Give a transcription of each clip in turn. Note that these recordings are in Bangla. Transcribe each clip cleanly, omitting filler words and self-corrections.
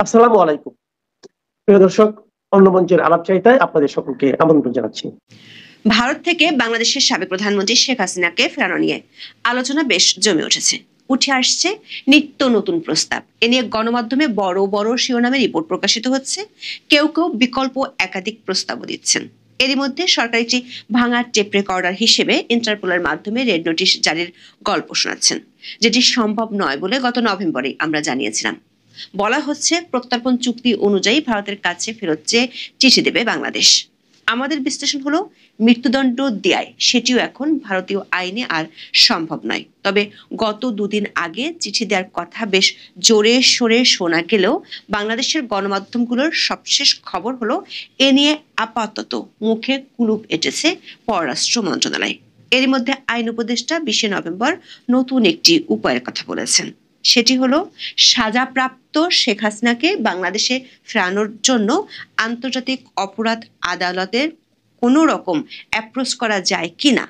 আসসালামু আলাইকুম। প্রিয় দর্শক, অন্য মঞ্চের আলাপচারিতায় আপনাদের সকলকে আমন্ত্রণ জানাচ্ছি। ভারত থেকে বাংলাদেশের সাবেক প্রধানমন্ত্রী শেখ হাসিনাকে ফেরানো নিয়ে আলোচনা বেশ জমে উঠেছে। উঠে আসছে নিত্য নতুন প্রস্তাব। এ নিয়ে গণমাধ্যমে বড় বড় শিরোনামে রিপোর্ট প্রকাশিত হচ্ছে। কেউ কেউ বিকল্প একাধিক প্রস্তাবও দিচ্ছেন। এরই মধ্যে সরকার একটি ভাঙা টেপ রেকর্ডার হিসেবে ইন্টারপোলের মাধ্যমে রেড নোটিশ জারির গল্প শোনাচ্ছেন, যেটি সম্ভব নয় বলে গত নভেম্বরে আমরা জানিয়েছিলাম। বলা হচ্ছে প্রত্যর্পণ চুক্তি অনুযায়ী ভারতের কাছে ফেরত চেয়ে চিঠি দেবে বাংলাদেশ। আমাদের বিশ্লেষণ হলো মৃত্যুদণ্ড দেয় সেটিও এখন ভারতীয় আইনে আর সম্ভব নয়। তবে গত দুদিন আগে চিঠি দেওয়ার কথা বেশ জোরে সোরে শোনা গেলেও বাংলাদেশের গণমাধ্যমগুলোর সবশেষ খবর হলো এ নিয়ে আপাতত মুখে কুলুপ এঁটেছে পররাষ্ট্র মন্ত্রণালয়। এর মধ্যে আইন উপদেষ্টা 20 নভেম্বর নতুন একটি উপায়ের কথা বলেছেন। সেটি হলো সাজাপ্রাপ্ত শেখ হাসিনাকে বাংলাদেশে ফেরানোর জন্য আন্তর্জাতিক অপরাধ আদালতের কোনো রকম অ্যাপ্রোচ করা যায় কিনা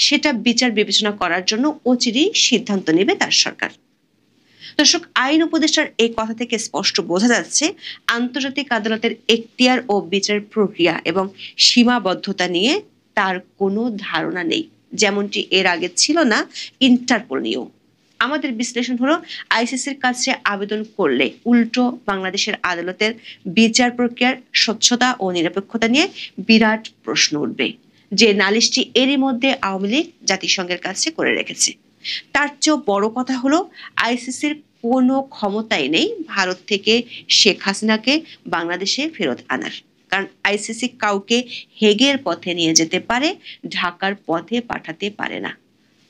সেটা বিচার বিবেচনা করার জন্য অচিরেই সিদ্ধান্ত নেবে তার সরকার। দর্শক, আইন উপদেষ্টার এই কথা থেকে স্পষ্ট বোঝা যাচ্ছে আন্তর্জাতিক আদালতের এখতিয়ার ও বিচার প্রক্রিয়া এবং সীমাবদ্ধতা নিয়ে তার কোনো ধারণা নেই, যেমনটি এর আগে ছিল না ইন্টারপোল নিয়েও। আমাদের বিশ্লেষণ হলো আইসিসির কাছে আবেদন করলে উল্টো বাংলাদেশের আদালতের বিচার প্রক্রিয়ার স্বচ্ছতা ও নিরপেক্ষতা নিয়ে বিরাট প্রশ্ন উঠবে, যে নালিশটি এরই মধ্যে আওয়ামী লীগ জাতিসংঘের কাছে করে রেখেছে। তার চেয়েও বড় কথা হলো আইসিসির কোনো ক্ষমতাই নেই ভারত থেকে শেখ হাসিনাকে বাংলাদেশে ফেরত আনার। কারণ আইসিসি কাউকে হেগের পথে নিয়ে যেতে পারে, ঢাকার পথে পাঠাতে পারে না।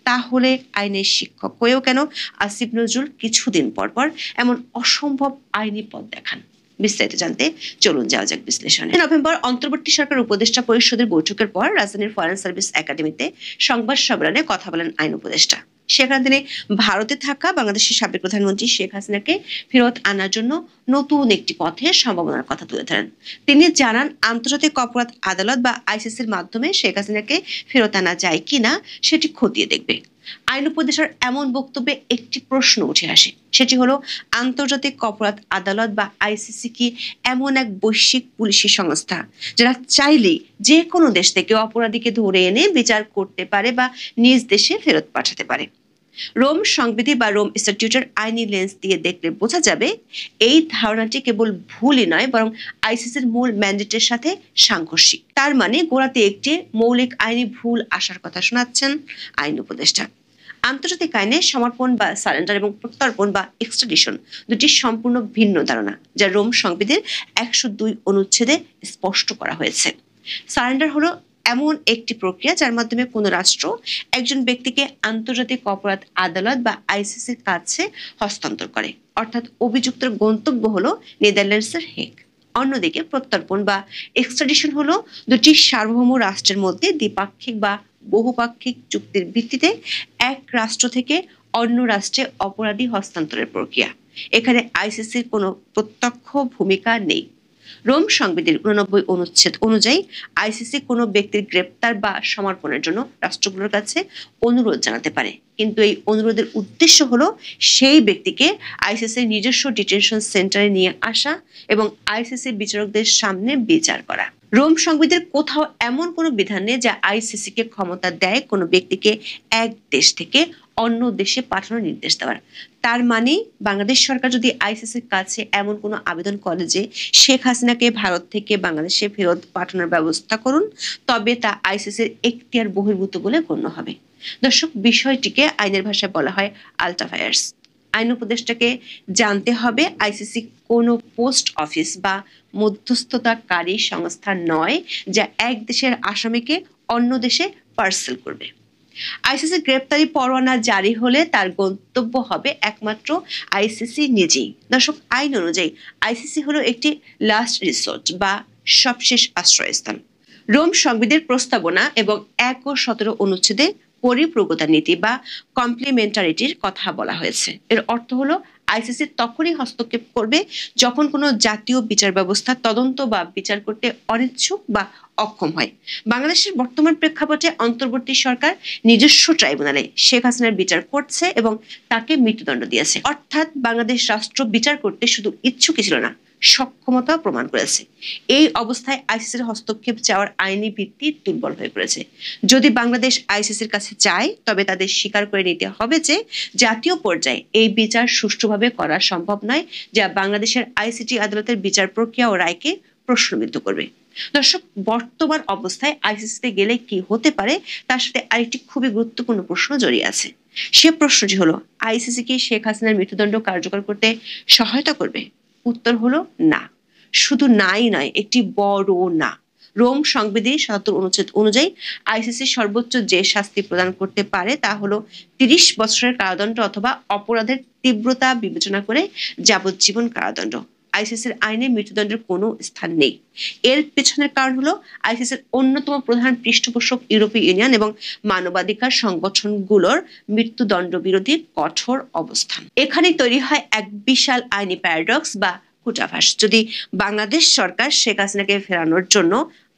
তাহলে আইনের শিক্ষক হয়েও কেন আসিফ নজরুল কিছুদিন পর পর এমন অসম্ভব আইনি পথ দেখান? বিস্তারিত জানতে চলুন যাওয়া যাক বিশ্লেষণে। নভেম্বর অন্তর্বর্তী সরকার উপদেষ্টা পরিষদের বৈঠকের পর রাজধানীর ফরেন সার্ভিস একাডেমিতে সংবাদ সম্মেলনে কথা বলেন আইন উপদেষ্টা। সেখানে তিনি ভারতে থাকা বাংলাদেশের সাবেক প্রধানমন্ত্রী শেখ হাসিনাকে ফেরত আনার জন্য নতুন একটি পথের সম্ভাবনার কথা তুলে ধরেন। তিনি জানান, আন্তর্জাতিক অপরাধ আদালত বা আইসিসির মাধ্যমে শেখ হাসিনাকে ফেরত আনা যায় কিনা সেটি খতিয়ে দেখবে। আইন উপদেষ্টার এমন বক্তব্যে একটি প্রশ্ন উঠে আসে, সেটি হলো আন্তর্জাতিক অপরাধ আদালত বা আইসিসি কি এমন এক বৈশ্বিক পুলিশি সংস্থা যারা চাইলেই যে কোনো দেশ থেকে অপরাধীকে ধরে এনে বিচার করতে পারে বা নিজ দেশে ফেরত পাঠাতে পারে? রোম সংবিধি বা রোম স্ট্যাটিউটের আইনি লেন্স দিয়ে দেখলে বোঝা যাবে এই ধারণাটি কেবল ভুলই নয়, বরং আইসিসির মূল ম্যান্ডেটের সাথে সাংঘর্ষিক। তার মানে গোড়াতে একটি মৌলিক আইনি ভুল আসার কথা শোনাচ্ছেন আইন উপদেষ্টা। আন্তর্জাতিক আইনে সমর্পণ বা সারেন্ডার এবং প্রত্যর্পণ বা এক্সট্রাডিশন দুটি সম্পূর্ণ ভিন্ন ধারণা, যা রোম সংবিধির 102 অনুচ্ছেদে স্পষ্ট করা হয়েছে। সারেন্ডার হলো এমন একটি প্রক্রিয়া যার মাধ্যমে কোনো রাষ্ট্র একজন ব্যক্তিকে আন্তর্জাতিক অপরাধ আদালত বা আইসিসির কাছে হস্তান্তর করে, অর্থাৎ অভিযুক্তের গন্তব্য হলো নেদারল্যান্ডসের হেগ। অন্যদিকে প্রত্যর্পণ বা এক্সট্রাডিশন হলো দুটি সার্বভৌম রাষ্ট্রের মধ্যে দ্বিপাক্ষিক বা বহুপাক্ষিক চুক্তির ভিত্তিতে এক রাষ্ট্র থেকে অন্য রাষ্ট্রে অপরাধী হস্তান্তরের প্রক্রিয়া। এখানে আইসিসির কোনো প্রত্যক্ষ ভূমিকা নেই। রোম সংবিধির 89 অনুচ্ছেদ অনুযায়ী আইসিসি কোনো ব্যক্তির গ্রেপ্তার বা সমর্পণের জন্য রাষ্ট্রগুলোর কাছে অনুরোধ জানাতে পারে, কিন্তু এই অনুরোধের উদ্দেশ্য হলো সেই ব্যক্তিকে আইসিসির নিজস্ব ডিটেনশন সেন্টারে নিয়ে আসা এবং আইসিসি বিচারকদের সামনে বিচার করা। রোম সংবিধির কোথাও এমন কোনো বিধান নেই যা আইসিসিকে ক্ষমতা দেয় কোনো ব্যক্তিকে এক দেশ থেকে অন্য দেশে পাঠানোর নির্দেশ দেওয়ার। তার মানে বাংলাদেশ সরকার যদি আইসিসির কাছে এমন কোনো আবেদন করে যে শেখ হাসিনাকে ভারত থেকে বাংলাদেশে ফেরত পাঠানোর ব্যবস্থা করুন, তবে তা আইসিসির এখতিয়ার বহির্ভূত বলে গণ্য হবে। দর্শক, বিষয়টিকে আইনের ভাষায় বলা হয় আল্টাফায়ার্স। আইন উপদেষ্টাকে জানতে হবে আইসিসি কোনো পোস্ট অফিস বা মধ্যস্থতাকারী সংস্থা নয় যা এক দেশের আসামিকে অন্য দেশে পার্সেল করবে। আইসিসি গ্রেপ্তারি পরোয়ানা জারি হলে তার গন্তব্য হবে একমাত্র আইসিসি নিজেই। দর্শক, আইন অনুযায়ী আইসিসি হলো একটি লাস্ট রিসোর্ট বা সবশেষ আশ্রয়স্থল। রোম সংবিধির প্রস্তাবনা এবং 1 ও 17 অনুচ্ছেদে পরিপ্রগতা নীতি বা কমপ্লিমেন্টারিটির কথা বলা হয়েছে। এর অর্থ হলো আইসিসি তখনই হস্তক্ষেপ করবে যখন কোনো জাতীয় বিচার ব্যবস্থা তদন্ত বা বিচার করতে অনিচ্ছুক বা অক্ষম হয়। বাংলাদেশের বর্তমান প্রেক্ষাপটে অন্তর্বর্তী সরকার নিজস্ব ট্রাইব্যুনালে শেখ হাসিনার বিচার করছে এবং তাকে মৃত্যুদণ্ড দিয়েছে। অর্থাৎ বাংলাদেশ রাষ্ট্র বিচার করতে শুধু ইচ্ছুকই ছিল না, সক্ষমতা প্রমাণ করেছে। এই অবস্থায় আইসিসির হস্তক্ষেপ চাওয়ার আইনি ভিত্তি দুর্বল হয়ে পড়েছে। যদি বাংলাদেশ আইসিসির কাছে চায় তবে তাদের স্বীকার করে নিতে হবে যে জাতীয় পর্যায়ে এই বিচার সুষ্ঠুভাবে করা সম্ভব নয়, যা বাংলাদেশের আইসিটি আদালতের বিচার প্রক্রিয়া ও রায়কে প্রশ্নবিদ্ধ করবে। দর্শক, বর্তমান অবস্থায় আইসিসিতে গেলে কি হতে পারে তার সাথে আরেকটি খুবই গুরুত্বপূর্ণ প্রশ্ন জড়িয়ে আছে। সে প্রশ্নটি হলো, আইসিসি কি শেখ হাসিনার মৃত্যুদণ্ড কার্যকর করতে সহায়তা করবে? উত্তর হলো না। শুধু নাই নয়, একটি বড় না। রোম সংবিধির ৭৭ অনুচ্ছেদ অনুযায়ী আইসিসি সর্বোচ্চ যে শাস্তি প্রদান করতে পারে তা হলো ৩০ বছরের কারাদণ্ড অথবা অপরাধের তীব্রতা বিবেচনা করে যাবজ্জীবন কারাদণ্ড। আইসিসির আইনে মৃত্যুদণ্ডের কোনো স্থান নেই। এর পেছনের কারণ হলো আইসিসির অন্যতম প্রধান পৃষ্ঠপোষক ইউরোপীয় ইউনিয়ন এবং মানবাধিকার সংগঠনগুলোর মৃত্যুদণ্ড বিরোধী কঠোর অবস্থান। এখানেই তৈরি হয় এক বিশাল আইনি প্যারাডক্স বা কূটাভাস। যদি বাংলাদেশ সরকার শেখ হাসিনাকে ফেরানোর জন্য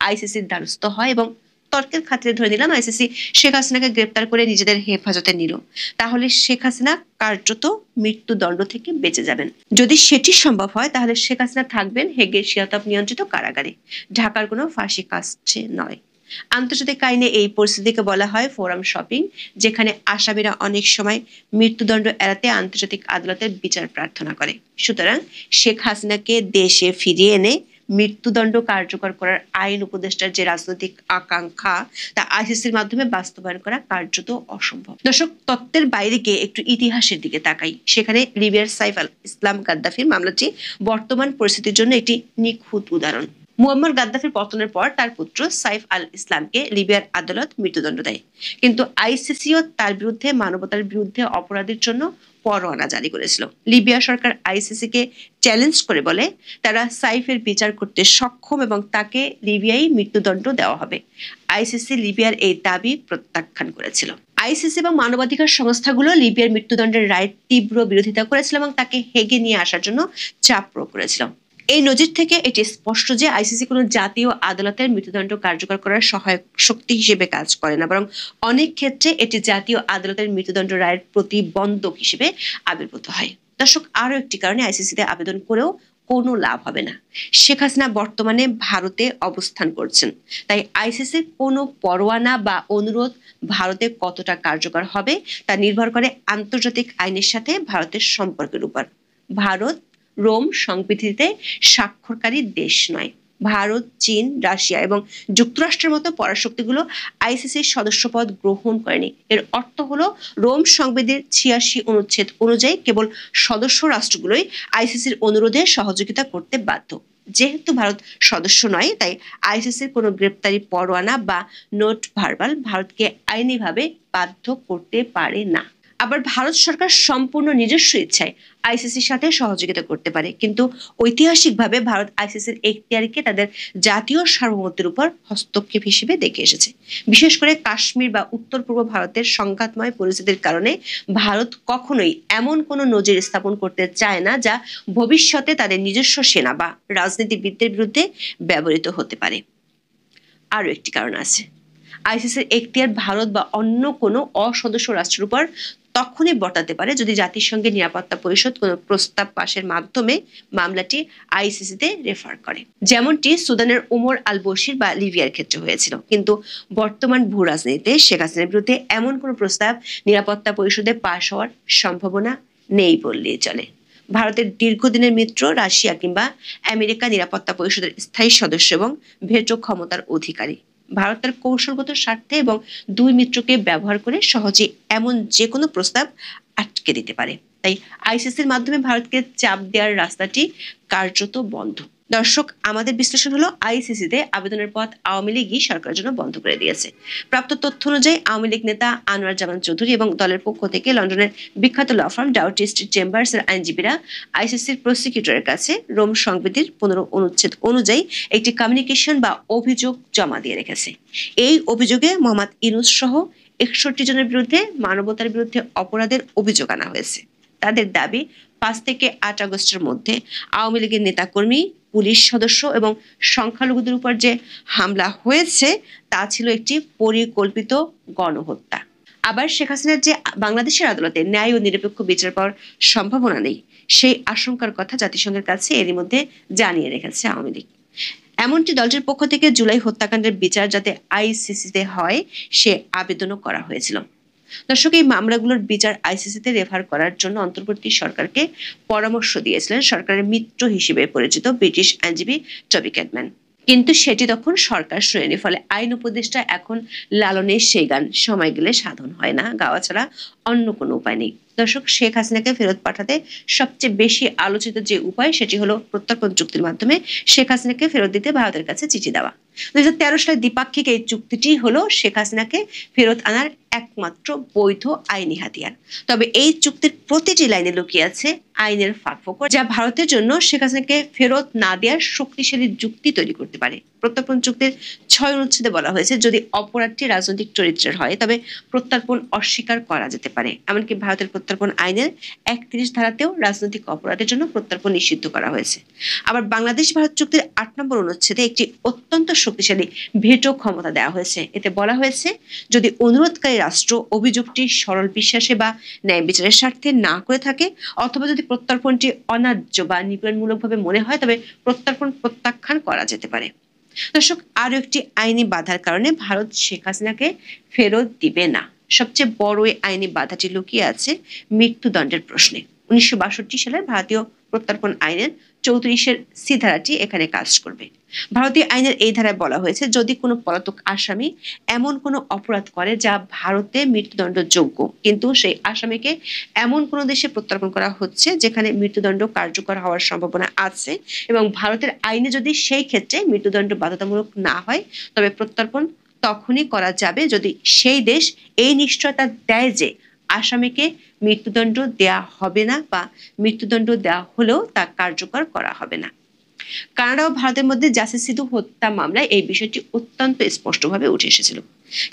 আইসিসির দ্বারস্থ হয় এবং তর্কের খাতিরে ধরে নিলাম আইসিসি শেখ হাসিনাকে গ্রেপ্তার করে নিজেদের হেফাজতে নিল, তাহলে শেখ হাসিনা কার্যত মৃত্যুদণ্ড থেকে বেঁচে যাবেন। যদি সেটি সম্ভব হয় তাহলে শেখ হাসিনা থাকবেন হেগের শিয়াতাব নিয়ন্ত্রিত কারাগারে, ঢাকার কোনো ফাঁসি কাছে নয়। আন্তর্জাতিক আইনে এই পরিস্থিতিকে বলা হয় ফোরাম শপিং, যেখানে আসামিরা অনেক সময় মৃত্যুদণ্ড এড়াতে আন্তর্জাতিক আদালতের বিচার প্রার্থনা করে। সুতরাং শেখ হাসিনাকে দেশে ফিরিয়ে এনে মৃত্যুদণ্ড কার্যকর করার আইন উপদেষ্টার যে রাজনৈতিক আকাঙ্ক্ষা তা আইসিসির মাধ্যমে বাস্তবায়ন করা কার্যত অসম্ভব। দর্শক, তত্ত্বের বাইরে গিয়ে একটু ইতিহাসের দিকে তাকাই। সেখানে লিবিয়ার সাইফ আল ইসলাম গাদ্দাফির মামলাটি বর্তমান পরিস্থিতির জন্য একটি নিখুঁত উদাহরণ। মুয়াম্মার গাদ্দাফির পতনের পর তার পুত্র সাইফ আল ইসলামকে লিবিয়ার আদালত মৃত্যুদণ্ড দেয়, কিন্তু আইসিসিও তার বিরুদ্ধে মানবতার বিরুদ্ধে অপরাধের জন্য পরোয়ানা জারি করেছিল। লিবিয়া সরকার আইসিসিকে চ্যালেঞ্জ করে বলে তারা সাইফের বিচার করতে সক্ষম এবং তাকে লিবিয়ায় মৃত্যুদণ্ড দেওয়া হবে। আইসিসি লিবিয়ার এই দাবি প্রত্যাখ্যান করেছিল। আইসিসি এবং মানবাধিকার সংস্থাগুলো লিবিয়ার মৃত্যুদণ্ডের রায়ের তীব্র বিরোধিতা করেছিল এবং তাকে হেগে নিয়ে আসার জন্য চাপ প্রয়োগ করেছিল। এই নজির থেকে এটি স্পষ্ট যে আইসিসি কোনো জাতীয় আদালতের মৃত্যুদণ্ড কার্যকর করার সহায়ক শক্তি হিসেবে কাজ করে না, বরং অনেক ক্ষেত্রে এটি জাতীয় আদালতের মৃত্যুদণ্ড রায়ের প্রতিবন্ধক হিসেবে আবির্ভূত হয়। দর্শক, আরো একটি কারণে আইসিসিতে আবেদন করেও কোনো লাভ হবে না। শেখ হাসিনা বর্তমানে ভারতে অবস্থান করছেন, তাই আইসিসির কোনো পরোয়ানা বা অনুরোধ ভারতে কতটা কার্যকর হবে তা নির্ভর করে আন্তর্জাতিক আইনের সাথে ভারতের সম্পর্কের উপর। ভারত রোম সংবিধিতে স্বাক্ষরকারী দেশ নয়। ভারত, চীন, রাশিয়া এবং যুক্তরাষ্ট্রের মতো পরাশক্তিগুলো আইসিসির সদস্যপদ গ্রহণ করেনি। এর অর্থ হলো রোম সংবিধির ৮৬ অনুচ্ছেদ অনুযায়ী কেবল সদস্য রাষ্ট্রগুলোই আইসিসির অনুরোধে সহযোগিতা করতে বাধ্য। যেহেতু ভারত সদস্য নয়, তাই আইসিসির কোনো গ্রেপ্তারি পরোয়ানা বা নোট ভার্বাল ভারতকে আইনিভাবে বাধ্য করতে পারে না। আবার ভারত সরকার সম্পূর্ণ নিজস্ব ইচ্ছায় আইসিসির সাথে সহযোগিতা করতে পারে, কিন্তু ঐতিহাসিকভাবে ভারত আইসিসির এখতিয়ারকে তাদের জাতীয় সার্বভৌমত্বের উপর হস্তক্ষেপ হিসেবে দেখে এসেছে। বিশেষ করে কাশ্মীর বা উত্তর পূর্ব ভারতের সংঘাতময় পরিস্থিতির কারণে ভারত কখনোই এমন কোনো নজির স্থাপন করতে চায় না যা ভবিষ্যতে তাদের নিজস্ব সেনা বা রাজনীতিবিদদের বিরুদ্ধে ব্যবহৃত হতে পারে। আরো একটি কারণ আছে। আইসিসির এখতিয়ার ভারত বা অন্য কোনো অসদস্য রাষ্ট্রের উপর তখনই বর্তাতে পারে যদি জাতিসংঘের নিরাপত্তা পরিষদ কোনো প্রস্তাব পাশের মাধ্যমে মামলাটি আইসিসিতে রেফার করে, যেমনটি সুদানের উমর আল বশির বা লিবিয়ার ক্ষেত্রে হয়েছিল। কিন্তু বর্তমান ভূ রাজনীতিতে শেখ হাসিনার বিরুদ্ধে এমন কোনো প্রস্তাব নিরাপত্তা পরিষদে পাশ হওয়ার সম্ভাবনা নেই বললেই চলে। ভারতের দীর্ঘদিনের মিত্র রাশিয়া কিংবা আমেরিকা নিরাপত্তা পরিষদের স্থায়ী সদস্য এবং ভেটো ক্ষমতার অধিকারী। ভারত তার কৌশলগত স্বার্থে এবং দুই মিত্রকে ব্যবহার করে সহজে এমন যে কোনো প্রস্তাব আটকে দিতে পারে। তাই আইসিসির মাধ্যমে ভারতকে চাপ দেওয়ার রাস্তাটি কার্যত বন্ধ। দর্শক, আমাদের বিশ্লেষণ হলো আইসিসিতে আবেদনের পথ আওয়ামী লীগই সরকারের জন্য বন্ধ করে দিয়েছে। প্রাপ্ত তথ্য অনুযায়ী আওয়ামী লীগ নেতা আনোয়ার জামান চৌধুরী এবং দলের পক্ষ থেকে লন্ডনের বিখ্যাত law firm Doughty Street Chambers এর আইনজীবীরা আইসিসির প্রসিকিউটরের কাছে রোম সংবিধির ১৫ অনুচ্ছেদ অনুযায়ী একটি কমিউনিকেশন বা অভিযোগ জমা দিয়ে রেখেছে। এই অভিযোগে মোহাম্মদ ইউনূস সহ ৬১ জনের বিরুদ্ধে মানবতার বিরুদ্ধে অপরাধের অভিযোগ আনা হয়েছে। তাদের দাবি, 5 থেকে 8 আগস্টের মধ্যে আওয়ামী লীগের নেতাকর্মী, পুলিশ সদস্য এবং সংখ্যালঘুদের উপর যে হামলা হয়েছে তা ছিল একটি পরিকল্পিত গণহত্যা। আবার শেখ হাসিনার যে বাংলাদেশের আদালতে ন্যায় ও নিরপেক্ষ বিচার পাওয়ার সম্ভাবনা নেই, সেই আশঙ্কার কথা জাতিসংঘের কাছে এরই মধ্যে জানিয়ে রেখেছে আওয়ামী লীগ। এমনকি দলটির পক্ষ থেকে জুলাই হত্যাকাণ্ডের বিচার যাতে আইসিসিতে হয় সে আবেদনও করা হয়েছিল। দর্শক, এই মামলাগুলোর বিচার আইসিসিতে রেফার করার জন্য অন্তর্বর্তী সরকারকে পরামর্শ দিয়েছিলেন সরকারের মিত্র হিসেবে পরিচিত ব্রিটিশ আইনজীবী টবি ক্যাডম্যান, কিন্তু সেটি তখন সরকার শুনেনি। ফলে আইন উপদেষ্টা এখন লালনের সেই গান সময় গেলে সাধন হয় না গাওয়া ছাড়া অন্য কোনো উপায় নেই। দর্শক, শেখ হাসিনাকে ফেরত পাঠাতে সবচেয়ে বেশি আলোচিত যে উপায় সেটি হলো প্রত্যর্পণ চুক্তির মাধ্যমে শেখ হাসিনাকে ফেরত দিতে ভারতের কাছে চিঠি দেওয়া। 2013 সালে দ্বিপাক্ষিক এই চুক্তিটি হলো শেখ হাসিনাকে ফেরত আনার একমাত্র বৈধ আইনি হাতিয়ার। তবে এই চুক্তির প্রতিটি লাইনে লুকিয়ে আছে আইনের ফাঁকফোকর, যা ভারতের জন্য শেখ হাসিনাকে ফেরত না দেওয়ার শক্তিশালী যুক্তি তৈরি করতে পারে। প্রত্যর্পণ চুক্তির 6 অনুচ্ছেদে বলা হয়েছে, যদি অপরাধটি রাজনৈতিক চরিত্রের হয় তবে প্রত্যর্পণ অস্বীকার করা যেতে পারে। এমনকি ভারতের প্রত্যর্পণ আইনের 31 ধারাতেও রাজনৈতিক অপরাধের জন্য প্রত্যর্পণ নিষিদ্ধ করা হয়েছে। আবার বাংলাদেশ ভারত চুক্তির 8 নম্বর অনুচ্ছেদে একটি অত্যন্ত শক্তিশালী ভেটো ক্ষমতা দেওয়া হয়েছে। এতে বলা হয়েছে, যদি অনুরোধকারী রাষ্ট্র অভিযোগটি সরল বিশ্বাসে বা ন্যায় বিচারের স্বার্থে না করে থাকে, অথবা যদি প্রত্যর্পণটি অন্যায্য বা নিপীড়নমূলকভাবে মনে হয়, তবে প্রত্যর্পণ প্রত্যাখ্যান করা যেতে পারে। দর্শক, আরো একটি আইনি বাধার কারণে ভারত শেখ হাসিনাকে ফেরত দিবে না। সবচেয়ে বড় এই আইনি বাধাটি লুকিয়ে আছে মৃত্যুদণ্ডের প্রশ্নে। 1962 সালের ভারতীয় প্রত্যর্পণ আইনের 34-এর সি ধারাটি এখানে কাজ করবে। ভারতীয় আইনের এই ধারায় বলা হয়েছে, যদি কোনো পলাতক আসামি এমন কোনো অপরাধ করে যা ভারতে মৃত্যুদণ্ডযোগ্য, কিন্তু সেই আসামিকে এমন কোনো দেশে প্রত্যর্পণ করা হচ্ছে যেখানে মৃত্যুদণ্ড কার্যকর হওয়ার সম্ভাবনা আছে, এবং ভারতের আইনে যদি সেই ক্ষেত্রে মৃত্যুদণ্ড বাধ্যতামূলক না হয়, তবে প্রত্যর্পণ তখনই করা যাবে যদি সেই দেশ এই নিশ্চয়তা দেয় যে আসামিকে মৃত্যুদণ্ড দেয়া হবে না বা মৃত্যুদণ্ড দেওয়া হলেও তা কার্যকর করা হবে না। কানাডা ও ভারতের মধ্যে জাসিস সিধু হত্যা মামলায় এই বিষয়টি অত্যন্ত স্পষ্টভাবে উঠে এসেছিল,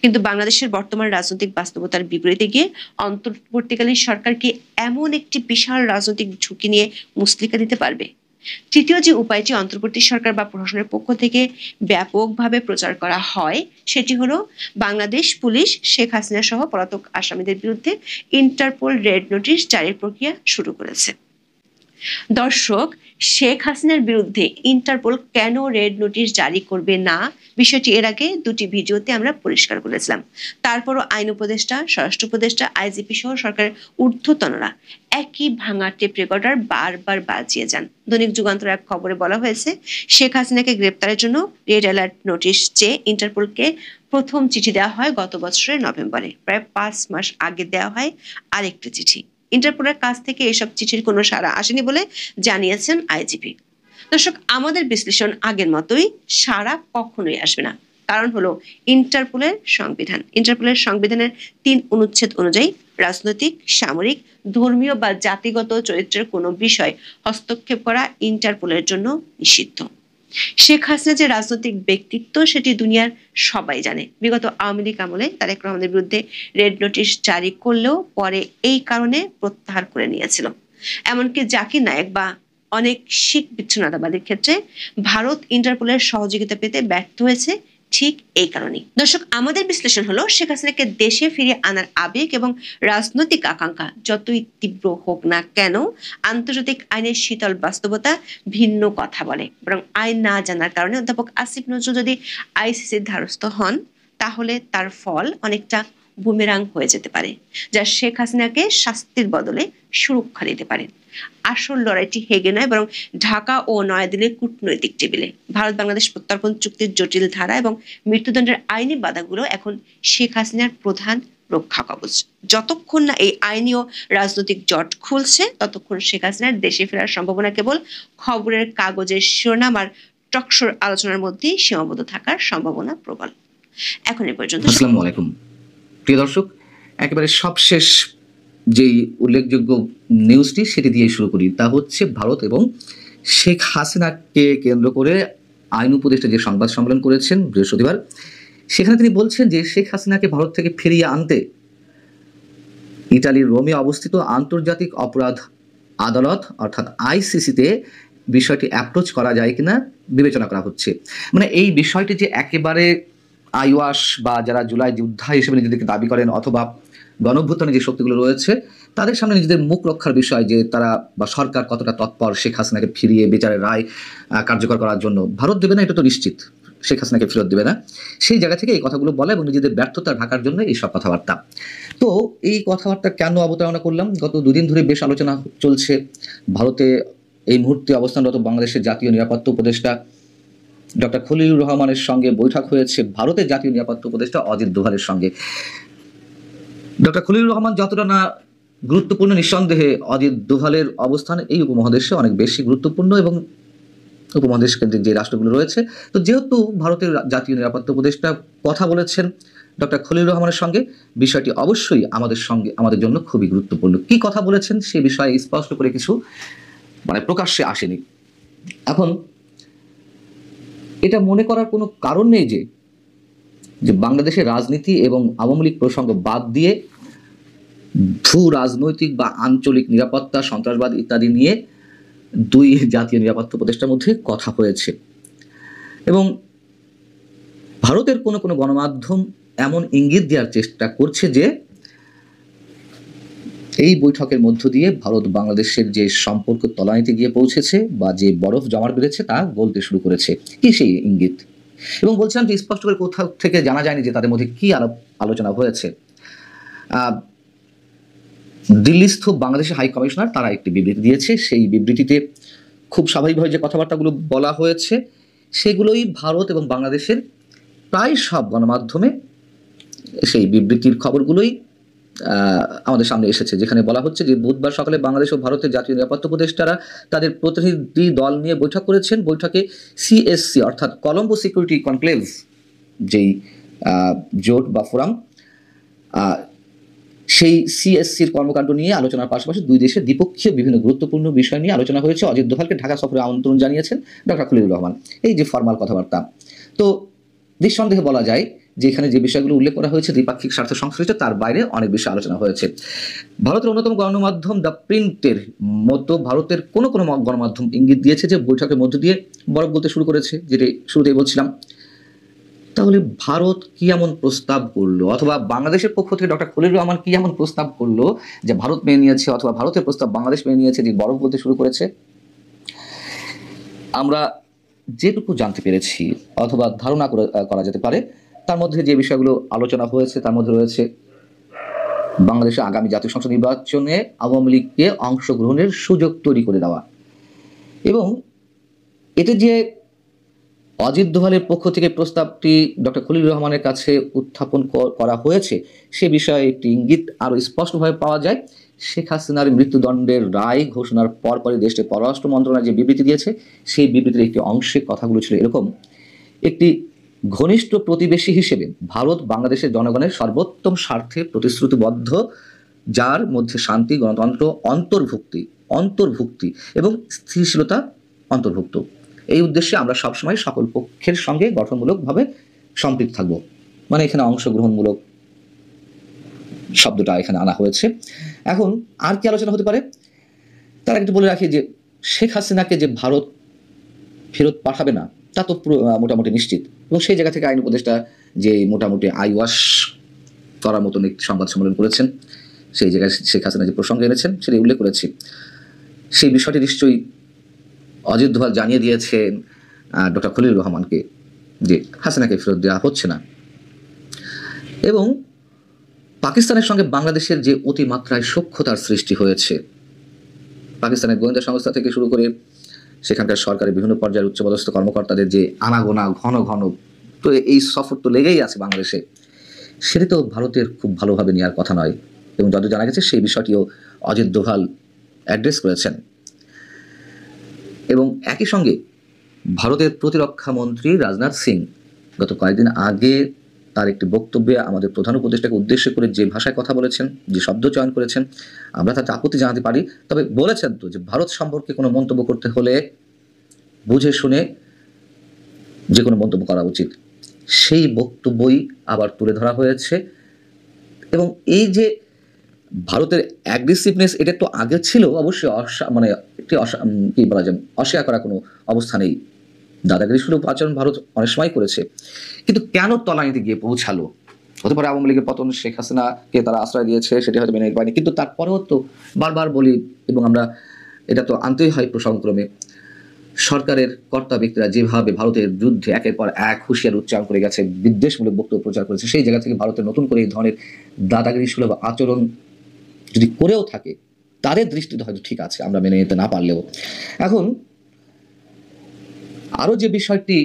কিন্তু বাংলাদেশের বর্তমান রাজনৈতিক বাস্তবতার বিপরীতে গিয়ে অন্তর্বর্তীকালীন সরকার কি এমন একটি বিশাল রাজনৈতিক ঝুঁকি নিয়ে মুচলেকা দিতে পারবে? তৃতীয় যে উপায়টি অন্তর্বর্তী সরকার বা প্রশাসনের পক্ষ থেকে ব্যাপকভাবে প্রচার করা হয় সেটি হলো, বাংলাদেশ পুলিশ শেখ হাসিনা সহ পলাতক আসামিদের বিরুদ্ধে ইন্টারপোল রেড নোটিশ জারির প্রক্রিয়া শুরু করেছে। দর্শক, শেখ হাসিনার বিরুদ্ধে ইন্টারপোল কেন রেড নোটিশ জারি করবে না, বিষয়টি এর আগে 2টি ভিডিওতে আমরা পরিষ্কার করেছিলাম। তারপরও আইন উপদেষ্টা, স্বরাষ্ট্র উপদেষ্টা, আইজিপি সহ সরকারের ঊর্ধ্বতনরা একই ভাঙা টেপ রেকর্ডার বারবার বাজিয়ে যান। দৈনিক যুগান্তর এক খবরে বলা হয়েছে, শেখ হাসিনাকে গ্রেপ্তারের জন্য রেড অ্যালার্ট নোটিশ চেয়ে ইন্টারপোলকে প্রথম চিঠি দেওয়া হয় গত বছরের নভেম্বরে। প্রায় 5 মাস আগে দেওয়া হয় আরেকটি চিঠি। ইন্টারপোলের কাছ থেকে এসব চিঠির কোনো সাড়া আসেনি বলে জানিয়েছেন আইজিপি। দর্শক, আমাদের বিশ্লেষণ আগের মতোই, সাড়া কখনোই আসবে না। কারণ হলো ইন্টারপোলের সংবিধানের 3 অনুচ্ছেদ অনুযায়ী রাজনৈতিক, সামরিক, ধর্মীয় বা জাতিগত চরিত্রের কোনো বিষয় হস্তক্ষেপ করা ইন্টারপোলের জন্য নিষিদ্ধ। শেখ হাসিনা যে রাজনৈতিক ব্যক্তিত্ব সেটি দুনিয়ার সবাই জানে। বিগত আওয়ামী লীগ আমলে তারেক রহমানের বিরুদ্ধে রেড নোটিশ জারি করলেও পরে এই কারণে প্রত্যাহার করে নিয়েছিল। এমনকি জাকির নায়েক বা অনেক শিখ বিচ্ছিন্নতাবাদীর ক্ষেত্রে ভারত ইন্টারপোলের সহযোগিতা পেতে ব্যর্থ হয়েছে ঠিক এই কারণেই। দর্শক, আমাদের বিশ্লেষণ হলো, শেখ হাসিনাকে দেশে ফিরিয়ে আনার আবেগ এবং রাজনৈতিক আকাঙ্ক্ষা যতই তীব্র হোক না কেন, আন্তর্জাতিক আইনের শীতল বাস্তবতা ভিন্ন কথা বলে। বরং আইন না জানার কারণে অধ্যাপক আসিফ নজরুল যদি আইসিসির দ্বারস্থ হন, তাহলে তার ফল অনেকটা বুমেরাং হয়ে যেতে পারে, যা শেখ হাসিনাকে শাস্তির বদলে সুরক্ষা দিতে পারে। আসল লড়াইটি হেগে নয়, বরং ঢাকা ও নয়াদিল্লির কূটনৈতিক টেবিলে। ভারত বাংলাদেশ প্রত্যর্পণ চুক্তির জটিল ধারা এবং মৃত্যুদণ্ডের আইনি বাধাগুলো এখন শেখ হাসিনার প্রধান রক্ষা কবচ। যতক্ষণ না এই আইনি ও রাজনৈতিক জট খুলছে, ততক্ষণ শেখ হাসিনার দেশে ফেরার সম্ভাবনা কেবল খবরের কাগজের শিরোনাম আর টকশোর আলোচনার মধ্যেই সীমাবদ্ধ থাকার সম্ভাবনা প্রবল। এখন এ পর্যন্ত। আসসালামু আলাইকুম প্রিয় দর্শক, একেবারে সবশেষ যেই উল্লেখযোগ্য নিউজটি সেটি দিয়ে শুরু করি। তা হচ্ছে, ভারত এবং শেখ হাসিনাকে কেন্দ্র করে আইন উপদেষ্টা যে সংবাদ সম্মেলন করেছেন বৃহস্পতিবার, সেখানে তিনি বলছেন যে শেখ হাসিনাকে ভারত থেকে ফিরিয়ে আনতে ইটালির রোমে অবস্থিত আন্তর্জাতিক অপরাধ আদালত অর্থাৎ আইসিসিতে বিষয়টি অ্যাপ্রোচ করা যায় কিনা বিবেচনা করা হচ্ছে। মানে এই বিষয়টি যে একেবারে আইওয়াস বা যারা জুলাই যোদ্ধা হিসেবে নিজেদেরকে দাবি করেন অথবা গণঅভ্যুত্থানে যে শক্তিগুলো রয়েছে তাদের সামনে নিজেদের মুখ রক্ষার বিষয় যে তারা বা সরকার কতটা তৎপর শেখ হাসিনাকে ফিরিয়ে বিচারের রায় কার্যকর করার জন্য, ভারত দেবে না এটা তো নিশ্চিত, শেখ হাসিনাকে ফেরত দেবে না, সেই জায়গা থেকে এই কথাগুলো বলা এবং নিজেদের ব্যর্থতা ঢাকার জন্য এইসব কথাবার্তা। তো এই কথাবার্তা কেন অবতারণা করলাম, গত দুদিন ধরে বেশ আলোচনা চলছে ভারতে এই মুহূর্তে অবস্থানরত বাংলাদেশের জাতীয় নিরাপত্তা উপদেষ্টা ডক্টর খলিলুর রহমানের সঙ্গে বৈঠক হয়েছে ভারতের জাতীয় নিরাপত্তা উপদেষ্টা অজিত দোভালের সঙ্গে। ডক্টর খলিলুর রহমান যতটা না গুরুত্বপূর্ণ, নিঃসন্দেহে অজিত দোভালের অবস্থান এই উপমহাদেশে অনেক বেশি গুরুত্বপূর্ণ এবং উপমহাদেশ কেন্দ্রিক যে রাষ্ট্রগুলো রয়েছে। তো যেহেতু ভারতের জাতীয় নিরাপত্তা উপদেষ্টা কথা বলেছেন ডক্টর খলিলুর রহমানের সঙ্গে, বিষয়টি অবশ্যই আমাদের জন্য খুবই গুরুত্বপূর্ণ। কি কথা বলেছেন সে বিষয়ে স্পষ্ট করে কিছু প্রকাশ্যে আসেনি। এখন এটা মনে করার কোনো কারণ নেই যে বাংলাদেশের রাজনীতি এবং আওয়ামী লীগ প্রসঙ্গ বাদ দিয়ে ভূ রাজনৈতিক বা আঞ্চলিক নিরাপত্তা, সন্ত্রাসবাদ ইত্যাদি নিয়ে দুই জাতীয় নিরাপত্তা উপদেষ্টার মধ্যে কথা হয়েছে এবং ভারতের কোনো কোনো গণমাধ্যম এমন ইঙ্গিত দেওয়ার চেষ্টা করছে যে এই বৈঠকের মধ্য দিয়ে ভারত বাংলাদেশের যে সম্পর্ক তলানিতে গিয়ে পৌঁছেছে বা যে বরফ জমাট বেঁধেছে তা গলতে শুরু করেছে। কি সেই ইঙ্গিত? এবং বলছিলাম যে স্পষ্ট করে কোথাও থেকে জানা যায়নি যে তাদের মধ্যে কি আলোচনা হয়েছে। দিল্লিস্থ বাংলাদেশের হাই কমিশনার তারা একটি বিবৃতি দিয়েছে। সেই বিবৃতিতে খুব স্বাভাবিকভাবে যে কথাবার্তাগুলো বলা হয়েছে সেগুলোই ভারত এবং বাংলাদেশের প্রায় সব গণমাধ্যমে সেই বিবৃতির খবরগুলোই আমাদের সামনে এসেছে, যেখানে বলা হচ্ছে যে বুধবার সকালে বাংলাদেশ ও ভারতের জাতীয় নিরাপত্তা উপদেষ্টারা তাদের প্রতিনিধি দল নিয়ে বৈঠক করেছেন। বৈঠকে সিএসসি অর্থাৎ কলম্বো সিকিউরিটি কনক্লেভ যেই জোট বা ফোরাম, সেই সিএসসির কর্মকাণ্ড নিয়ে আলোচনার পাশাপাশি দুই দেশের দ্বিপক্ষীয় বিভিন্ন গুরুত্বপূর্ণ বিষয় নিয়ে আলোচনা হয়েছে। অজিত দোভালকে ঢাকা সফরে আমন্ত্রণ জানিয়েছেন ডক্টর খলিলুর রহমান। এই যে ফরমাল কথাবার্তা, তো নিঃসন্দেহে বলা যায় যে এখানে যে বিষয়গুলো উল্লেখ করা হয়েছে দ্বিপাক্ষিক স্বার্থ সংশ্লিষ্ট, তার বাইরে অনেক বিষয় আলোচনা হয়েছে। ভারতের অন্যতম গণমাধ্যম দ্য প্রিন্টের মতো ভারতের কোনো কোনো গণমাধ্যম ইঙ্গিত দিয়েছে যে বৈঠকের মধ্য দিয়ে বরফ গলতে শুরু করেছে, যেটি শুরুতেই বলছিলাম। তাহলে ভারত কি এমন প্রস্তাব করলো, অথবা বাংলাদেশের পক্ষ থেকে ডক্টর খলিলুর রহমান কি এমন প্রস্তাব করলো যে ভারত মেনে নিয়েছে, অথবা ভারতের প্রস্তাব বাংলাদেশ মেনে নিয়েছে যে বরফ গলতে শুরু করেছে? আমরা যেটুকু জানতে পেরেছি অথবা ধারণা করা যেতে পারে, তার মধ্যে যে বিষয়গুলো আলোচনা হয়েছে তার মধ্যে রয়েছে বাংলাদেশের আগামী জাতীয় সংসদ নির্বাচনে আওয়ামী লীগকে অংশগ্রহণের সুযোগ তৈরি করে দেওয়া, এবং এতে যে অজিত দোভালের পক্ষ থেকে প্রস্তাবটি ডক্টর খলিলুর রহমানের কাছে উত্থাপন করা হয়েছে সে বিষয়ে একটি ইঙ্গিত আরও স্পষ্টভাবে পাওয়া যায়। শেখ হাসিনার মৃত্যুদণ্ডের রায় ঘোষণার পরপরই দেশটির পররাষ্ট্র মন্ত্রণালয় যে বিবৃতি দিয়েছে সেই বিবৃতির একটি অংশে কথাগুলো ছিল এরকম: একটি ঘনিষ্ঠ প্রতিবেশী হিসেবে ভারত বাংলাদেশের জনগণের সর্বোত্তম স্বার্থে প্রতিশ্রুতিবদ্ধ, যার মধ্যে শান্তি, গণতন্ত্র অন্তর্ভুক্তি এবং স্থিতিশীলতা অন্তর্ভুক্ত। এই উদ্দেশ্যে আমরা সবসময় সকল পক্ষের সঙ্গে গঠনমূলকভাবে সম্পৃক্ত থাকব। মানে এখানে অংশগ্রহণমূলক শব্দটা এখানে আনা হয়েছে। এখন আর কি আলোচনা হতে পারে তার একটু বলে রাখি যে শেখ হাসিনাকে যে ভারত ফেরত পাঠাবে না তা তো মোটামুটি নিশ্চিত, এবং সেই জায়গা থেকে আইন উপদেষ্টা যে মোটামুটি আইওয়াশ করার মতন একটি সংবাদ সম্মেলন করেছেন, সেই জায়গায় শেখ হাসিনা যে প্রসঙ্গ এনেছেন সেটা উল্লেখ করেছি। সেই বিষয়টি নিশ্চয়ই অজিত দোভাল জানিয়ে দিয়েছেন ডক্টর খলিলুর রহমানকে যে হাসিনাকে ফেরত দেওয়া হচ্ছে না। এবং পাকিস্তানের সঙ্গে বাংলাদেশের যে অতিমাত্রায় সখ্যতার সৃষ্টি হয়েছে, পাকিস্তানের গোয়েন্দা সংস্থা থেকে শুরু করে সেখানকার সরকারের বিভিন্ন পর্যায়ের উচ্চপদস্থ কর্মকর্তাদের যে আনাগোনা ঘন ঘন, তো এই সফর তো লেগেই আছে বাংলাদেশে, সেটি তো ভারতের খুব ভালোভাবে নেওয়ার কথা নয়। এবং যত জানা গেছে সেই বিষয়টিও অজিত দোভাল অ্যাড্রেস করেছেন। এবং একই সঙ্গে ভারতের প্রতিরক্ষা মন্ত্রী রাজনাথ সিং গত কয়েকদিন আগে তার একটি বক্তব্যে আমাদের প্রধান উপদেষ্টাকে উদ্দেশ্য করে যে ভাষায় কথা বলেছেন, যে শব্দ চয়ন করেছেন, আমরা তাতে আপত্তি জানাতে পারি, তবে বলেছেন তো যে ভারত সম্পর্কে কোনো মন্তব্য করতে হলে বুঝে শুনে যে কোনো মন্তব্য করা উচিত। সেই বক্তব্যই আবার তুলে ধরা হয়েছে। এবং এই যে ভারতের অ্যাগ্রেসিভনেস এটা তো আগে ছিল অবশ্যই, মানে একটি কি বলা যায়, অস্বীকার করার কোনো অবস্থা নেই। দাদাগিরি সুলভ আচরণ ভারত অনেক সময় করেছে, কিন্তু কেন তলানিতে গিয়ে পৌঁছালো? হতে পারে আওয়ামী লীগের পতন, শেখ হাসিনাকে তারা আশ্রয় দিয়েছে, সেটি হয়তো মেনে নিতে পারেনি, কিন্তু তারপরেও তো বারবার বলি এবং আমরা এটা তো আনতেই হয় প্রসঙ্গক্রমে, সরকারের কর্তা ব্যক্তিরা যেভাবে ভারতের বিরুদ্ধে একের পর এক হুঁশিয়ার উচ্চারণ করে গেছে, বিদ্বেষমূলক বক্তব্য প্রচার করেছে, সেই জায়গা থেকে ভারতের নতুন করে এই ধরনের দাদাগিরি সুলভ আচরণ যদি করেও থাকে, তাদের দৃষ্টিতে হয়তো ঠিক আছে, আমরা মেনে নিতে না পারলেও। এখন আরো যে বিষয়টি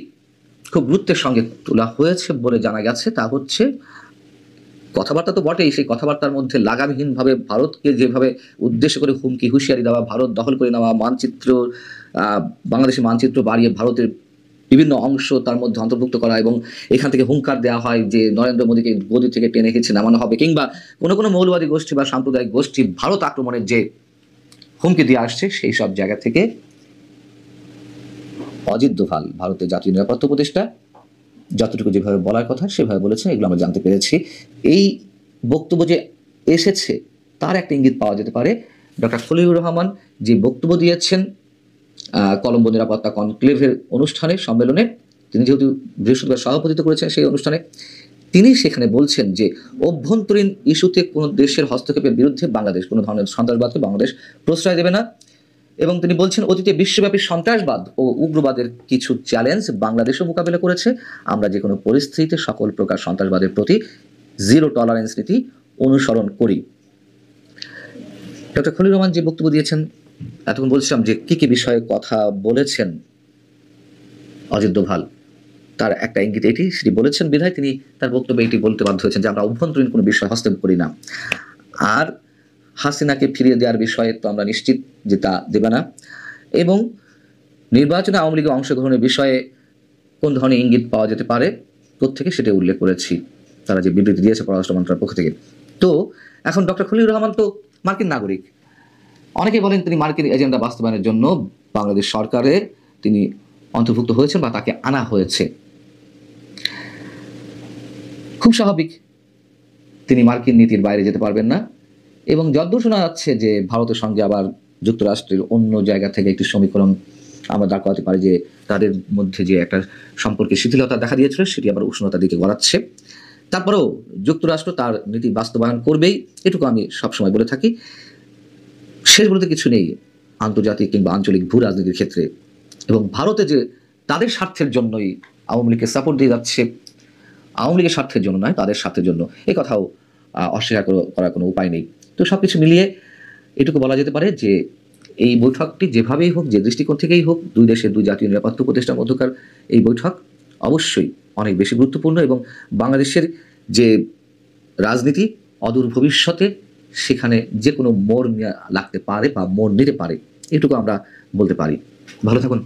খুব গুরুত্বের সঙ্গে তোলা হয়েছে বলে জানা গেছে তা হচ্ছে, কথাবার্তা তো বটেই, সেই কথাবার্তার মধ্যে লাগামহীনভাবে ভারতকে যেভাবে উদ্দেশ্য করে হুমকি হুঁশিয়ারি দেওয়া, ভারত দখল করে নেওয়া, মানচিত্র বাংলাদেশের মানচিত্র বাড়িয়ে ভারতের বিভিন্ন অংশ তার মধ্যে অন্তর্ভুক্ত করা, এবং এখান থেকে হুঙ্কার দেওয়া হয় যে নরেন্দ্র মোদীকে গদি থেকে টেনে হেঁচে নামানো হবে, কিংবা কোনো কোনো মৌলবাদী গোষ্ঠী বা সাম্প্রদায়িক গোষ্ঠী ভারত আক্রমণের যে হুমকি দিয়ে আসছে, সেই সব জায়গা থেকে অজিত দোভাল, ভারতের জাতীয় নিরাপত্তা উপদেষ্টা, যতটুকু যেভাবে বলার কথা সেভাবে বলেছেন, এগুলো আমরা জানতে পেরেছি। এই বক্তব্য যে এসেছে তার একটা ইঙ্গিত পাওয়া যেতে পারে। ডক্টর খলিলুর রহমান যে বক্তব্য দিয়েছেন কলম্বো নিরাপত্তা কনক্লেভের অনুষ্ঠানে, সম্মেলনে, তিনি যেহেতু বৃহস্পতিবার সভাপতিত্ব করেছেন সেই অনুষ্ঠানে, তিনি সেখানে বলছেন যে অভ্যন্তরীণ ইস্যুতে কোনো দেশের হস্তক্ষেপের বিরুদ্ধে বাংলাদেশ কোনো ধরনের সন্ত্রাসবাদকে বাংলাদেশ প্রশ্রয় দেবে না, এবং তিনি বলছেন অতীতে বিশ্বব্যাপী সন্ত্রাসবাদ ও উগ্রবাদের কিছু চ্যালেঞ্জ বাংলাদেশও মোকাবিলা করেছে, আমরা যে কোনো পরিস্থিতিতে সকল প্রকার সন্ত্রাসবাদের প্রতি জিরো টলারেন্স নীতি অনুসরণ করি। ডক্টর খলিলুর রহমান যে বক্তব্য দিয়েছেন, এতক্ষণ বলছিলাম যে কি কি বিষয়ে কথা বলেছেন অজিত দোভাল, তার একটা ইঙ্গিত এটি, সেটি বলেছেন বিধায় তিনি তার বক্তব্যে এটি বলতে বাধ্য হয়েছেন যে আমরা অভ্যন্তরীণ কোনো বিষয় হস্তক্ষেপ করি না। আর হাসিনাকে ফিরিয়ে দেওয়ার বিষয়ে তো আমরা নিশ্চিত যে তা দেবে না, এবং নির্বাচনে আওয়ামী লীগের অংশগ্রহণের বিষয়ে কোন ধরনের ইঙ্গিত পাওয়া যেতে পারে প্রত্যেকে সেটা উল্লেখ করেছি, তারা যে বিবৃতি দিয়েছে পররাষ্ট্র মন্ত্রণালয়ের পক্ষ থেকে। তো এখন ডক্টর খলিলুর রহমান তো মার্কিন নাগরিক, অনেকেই বলেন তিনি মার্কিন এজেন্ডা বাস্তবায়নের জন্য বাংলাদেশ সরকারে তিনি অন্তর্ভুক্ত হয়েছেন বা তাকে আনা হয়েছে। খুব স্বাভাবিক, তিনি মার্কিন নীতির বাইরে যেতে পারবেন না, এবং যদ্দূর শোনা যাচ্ছে যে ভারতের সঙ্গে আবার যুক্তরাষ্ট্রের অন্য জায়গা থেকে একটি সমীকরণ আমরা দাঁড় করাতে পারি যে তাদের মধ্যে যে একটা সম্পর্কে শিথিলতা দেখা দিয়েছিল সেটি আবার উষ্ণতার দিকে গড়াচ্ছে। তারপরেও যুক্তরাষ্ট্র তার নীতি বাস্তবায়ন করবেই, এটুকু আমি সবসময় বলে থাকি। শেষ বলতে কিছু নেই আন্তর্জাতিক কিংবা আঞ্চলিক ভূ রাজনীতির ক্ষেত্রে, এবং ভারতে যে তাদের স্বার্থের জন্যই আওয়ামী লীগকে সাপোর্ট দিয়ে যাচ্ছে, আওয়ামী লীগের স্বার্থের জন্য নয়, তাদের স্বার্থের জন্য, এই কথাও অস্বীকার করার কোনো উপায় নেই। তো সবকিছু মিলিয়ে এটুকু বলা যেতে পারে যে এই বৈঠকটি যেভাবেই হোক, যে দৃষ্টিকোণ থেকেই হোক, দুই দেশের দুই জাতীয় নিরাপত্তা উপদেষ্টার মধ্যকার এই বৈঠক অবশ্যই অনেক বেশি গুরুত্বপূর্ণ, এবং বাংলাদেশের যে রাজনীতি অদূর ভবিষ্যতে সেখানে যে কোনো মোড় লাগতে পারে বা মোড় নিতে পারে, এটুকু আমরা বলতে পারি। ভালো থাকুন।